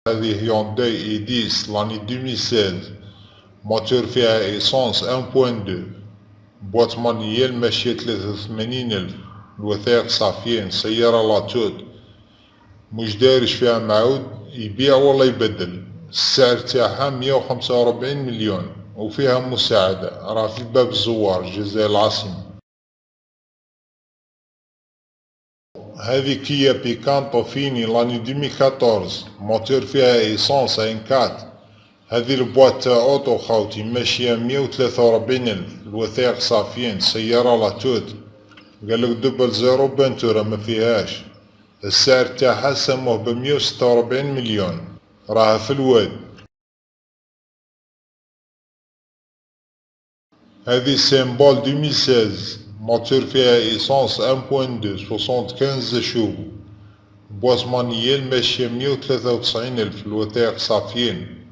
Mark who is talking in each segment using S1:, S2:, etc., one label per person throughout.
S1: هذه هيونداي اي 10 لاني 2016 موتور فيها ايسونس 1.2 بوات مانييل ماشية 83,000 الوثائق صافيين سيارة لاتود مش دايرش فيها معود يبيع ولا يبدل السعر تاعها 145 مليون وفيها مساعدة راه في باب الزوار الجزائر العاصمة. هذه كيا بيكانتو فيني لاني 2014 موتور فيها ايسونس ان 4. هذه البواط تاع اوتو خاوتي ماشية 143,000 الوثائق صافيين سيارة لاتود قالك دوبل زيرو بنتورة ما فيهاش السعر تاعها سموه ب146 مليون راها في الواد. هذه سيمبول 2016 موتور فيها ايسونس 1.2 75 شوب بواط مانييل ماشية 193,000 الوثائق صافيين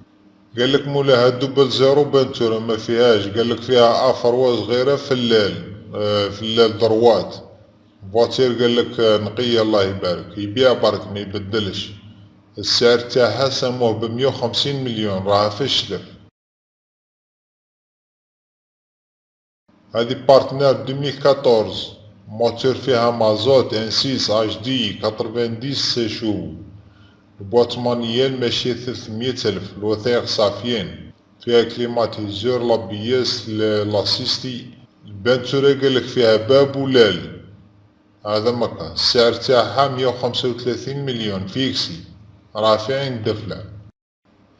S1: قالك مولاها دوبل زيرو بنتورة ما فيهاش قالك فيها افروا صغيرة في الليل دروات فواتير قالك نقية الله يبارك يبيع برك ما يبدلش السعر تاعها سموه ب150 مليون راها في الشلف. هذه بارتنير 2014 موتور فيها مازوت ان 6 اش دي 90 سيشو البواط مانييل ماشية 300,000 الوثائق صافيين فيها كليماتيزور لابياس لاسيستي البنتورة قالك فيها باب ولال هذا مكان السعر تاعها 135 مليون فيكسي راه في عين دفلة.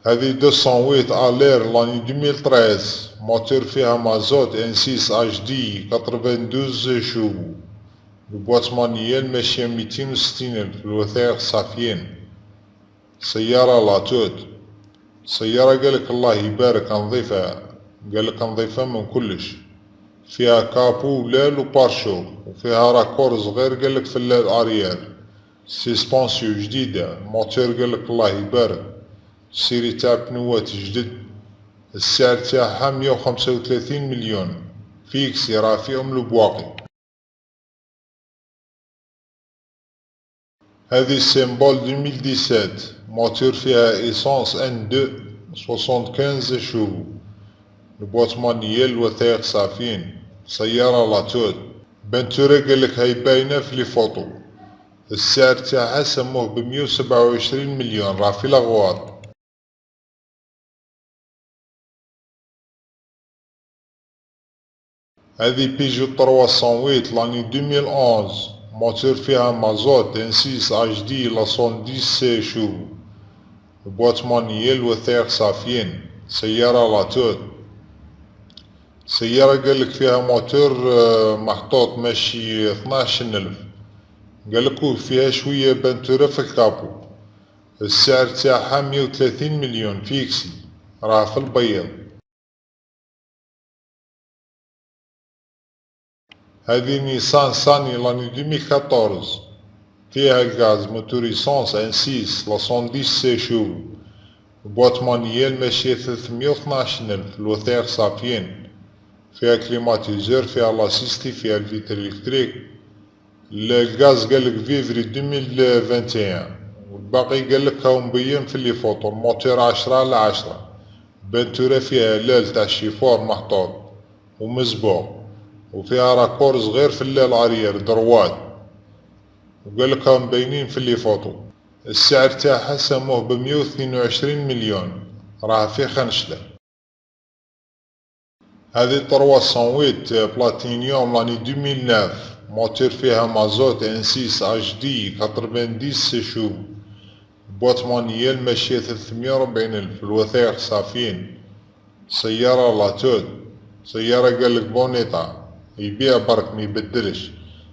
S1: هذه 208 الير لاني 2013 موتور فيها مازوت ان 6 اش دي 92 شوب البواط مانييل ماشية 260,000 الوثائق صافيين سيارة لاتود سيارة قالك الله يبارك نظيفة قالك نظيفة من كلش فيها كابو ولال وبارشو وفيها راكور صغير قالك في الاريير سيسبونسيو جديدة موتور قالك الله يبارك سيري تاع بنوات جدد السعر تاعها 135 مليون فيكسي راه فيهم البواقي. هذه سيمبول 2017 موتور فيها ايسونس ان 2 75 شوب البواط مانييل الوثائق صافيين سيارة لاتود بنتورة قالك هاي باينة في لي فوطو السعر تاعها سموه ب127 مليون راه في لاغوار. هذه بيجو 308 لاني 2011 موتور فيها مازوت ان 6 اش دي لا 110 سي شو البواط مانييل الوثائق صافيين سيارة لاتود سيارة قالك فيها موتور محطوط ماشي 12,000 قالك فيها شوية بنتورة في الكابو السعر تاعها 130 مليون فيكسي راه في البيض. هذه نيسان صاني لاني 2014 فيها غاز موتور ايسونس ان 6 لا 110 سي شو بواط مانييل ماشية 312,000 الوثائق صافيين فيها كليماتيزور فيها لاسيستي فيها الفيتر الكتريك الغاز قالك فيفري 2021 والباقي قالك هاو مبين في لي فوتو الموتور 10/10 بنتورة فيها لال تاع شيفور محطوط ومزبوع وفيها راكور صغير في الليل اريير دروات وقالك هاو مبينين في لي فوتو السعر تاعها سموه ب122 مليون راه في خنشلة. هذه 308 بلاتينيوم لاني 2009 موتور فيها مازوت ان 6 اش دي 90 سيشو بواط مانييل ماشية 340,000 الوثائق صافيين سيارة لاتود سيارة قالك بونيطا يبيع برك ما يبدلش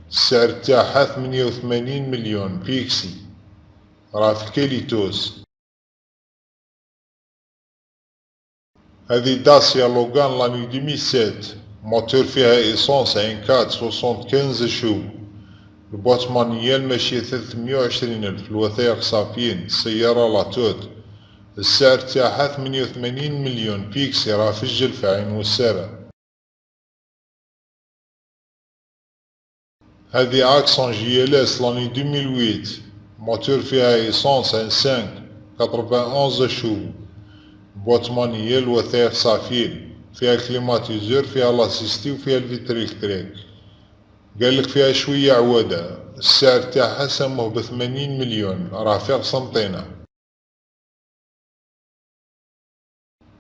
S1: السعر تاعها 88 مليون فيكسي راه في كيليتوس. هذه داسيا لوغان لاني 2007 موتور فيها ايسونس ان 4 75 شوب البواط مانييل ماشية 320,000 الوثائق صافيين سيارة لاتود السعر تاعها 88 مليون فيكسي راه في الجلفة عين وسارة. هذه اكسون جي ال اس لاني 2008 موتور فيها ايسونس ان 5 91 شو. بوات مانييل وثائق صافيين، فيها الكليماتيزور، فيها لاسيستي، وفيها الفيتر الكتريك. قالك فيها شوية عوادة، السعر تاعها سموه ب80 مليون، راه فيها سنطينة.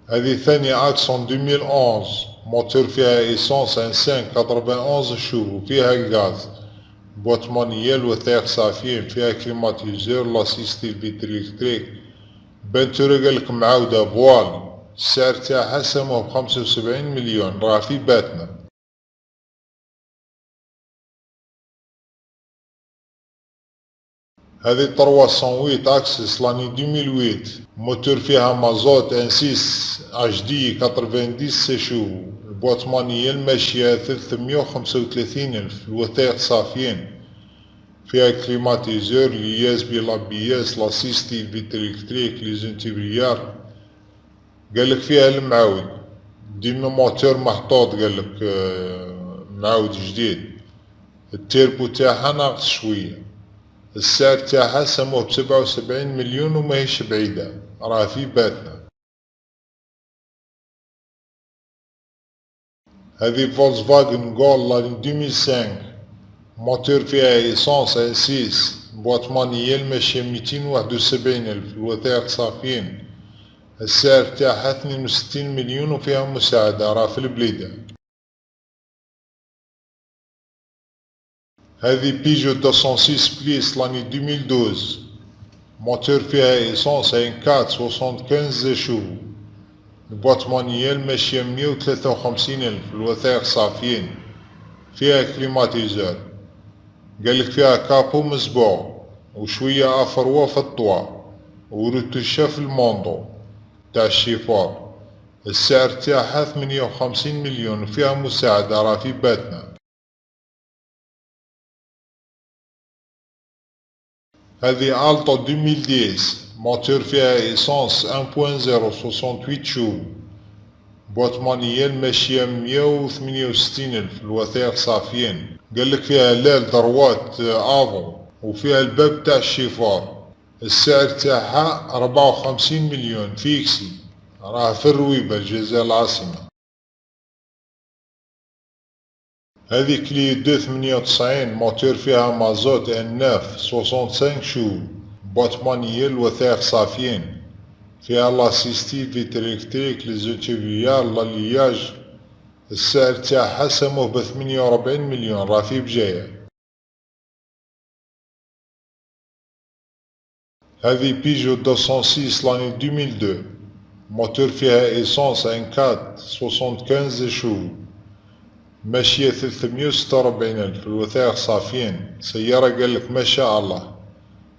S1: هذه ثاني اكسون 2011، موتور فيها ايسونس ان 5 91 شو، فيها الغاز. بوات مانييل وثائق صافيين، فيها كليماتيزور، لاسيستي، الفيتر الكتريك. بنتورة قالك معاودة فوال، السعر تاعها سموه ب75 مليون، راه في باتنا. هذه 308 اكسس لاني 2008، موتور فيها مازوت ان 6 اش دي 90 سيشو. البوات مانييل ماشية 335 الف، الوثائق صافيين، فيها كليماتيزور، لياس بلابياس، لاسيستي، فيتر الكتريك، لي زنتيبريار. قالك فيها المعاود، ديما موتور محطوط، قالك معاود جديد. التيربو تاعها ناقص شوية، السعر تاعها سموه ب77 مليون، وماهيش بعيدة، راه في باتنا. هذه فولكسفاغن جول لاني 2005، موتور فيها ايسونس ان 6، بوات مانييل ماشية 271 الف، الوثائق صافيين، السعر تاعها 62 مليون، وفيها مساعدة، راه في البليدة. هذه بيجو 206 بليس لاني 2012، موتور فيها ايسونس ان 4 75 شو. البوات مانييل ماشية 153 الف، الوثائق صافيين، فيها كليماتيزور. قالك فيها كابو مسبوع، وشوية افروا في الطوا، ورتوشة في الموندو تاع الشيفور. السعر تاعها 58 مليون، وفيها مساعدة، راه في باتنا. هذه التو 2010، موتور فيها ايسونس 1.0 68 شو. بوات مانييل ماشية 168 الف، الوثائق صافيين. قالك فيها لال دروات افون، وفيها الباب تاع الشيفور. السعر تاعها 54 مليون فيكسي، راه في الرويبة الجزائر العاصمة. هذه كلي 298، موتور فيها مازوت ان 9 65 شو. بوات مانييل وثائق صافيين، فيها لاسيستي، فيتر الكتريك، لي زوتيفيار، لالياج. السعر تاعها سموه ب48 مليون، راه في بجاية. هذه بيجو 206 لاني 2002، موتور فيها ايسونس ان 4 75 شو، ماشية 346 الف، الوثائق صافيين، سيارة قالك ما شاء الله،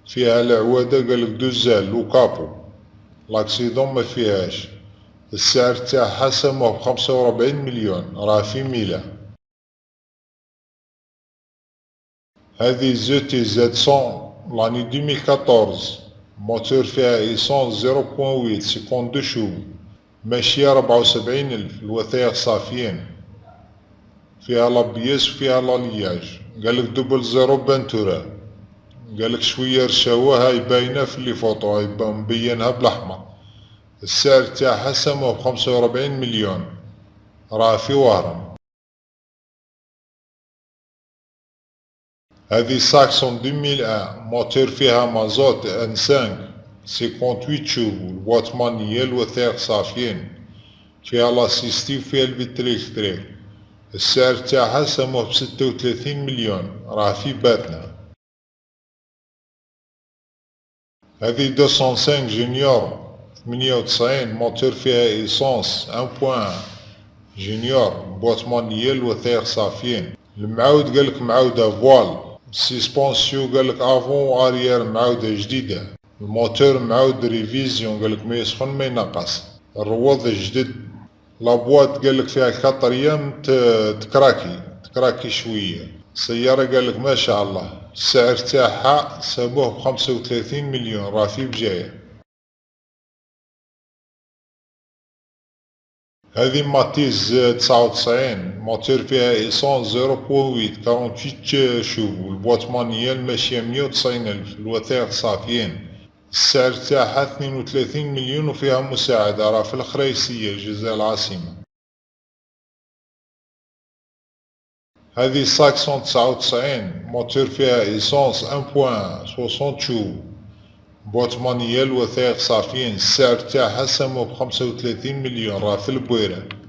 S1: فيها العوادة قالك دوزال وكابو، لاكسيدون ما فيهاش. السعر تاعها سموه ب45 مليون، راه في ميلا. هذه زوتي زد 100 لاني 2014، موتور فيها ايسونس 0.8 52 شو، ماشية 74 الف، الوثائق صافيين، فيها لابياس وفيها لالياج. قالك دوبل زيرو بنتورا، قالك شوية رشاوة، هاي باينة في اللي فوطو، هاي مبينها بالاحمر. السعر تاعها سموه ب45 مليون، راه في وهران. هذه ساكسون 2001، موتور فيها مازوت ان 5 58 شو، البوات مانييل وثائق صافيين، فيها لاسيستي وفيها الفيتر الكتريك. السعر تاعها سموه ب36 مليون، راه في باتنا. هذه 205 جونيور 98، موتور فيها ايسونس 1.1 جونيور، بوات مانييل وثائق صافيين. المعاود قالك معاودة فوال، السيسبونسيو قالك افون واريير معاودة جديدة. الموتور معاود ريفيزيون، قالك ما يسخن ما ينقص. الروض جدد. لابوات قالك فيها 4 ايام تكراكي شوية. السيارة قالك ما شاء الله، السعر تاعها سابوه ب35 مليون، راه في بجاية. هذه ماتيز 99، موتور فيها ايسونس 0.8 48 شو، البوات مانييل ماشية 190 الف، الوثائق صافيين، السعر تاعها 32 مليون وفيها مساعدة، راه في الخريسية الجزائر العاصمة. هذه 599 موتور فيها إيسونس 1.60 بوت مانيال وثائق صافيين. السعر تاعها سموه ب35 مليون، راه في البويرة.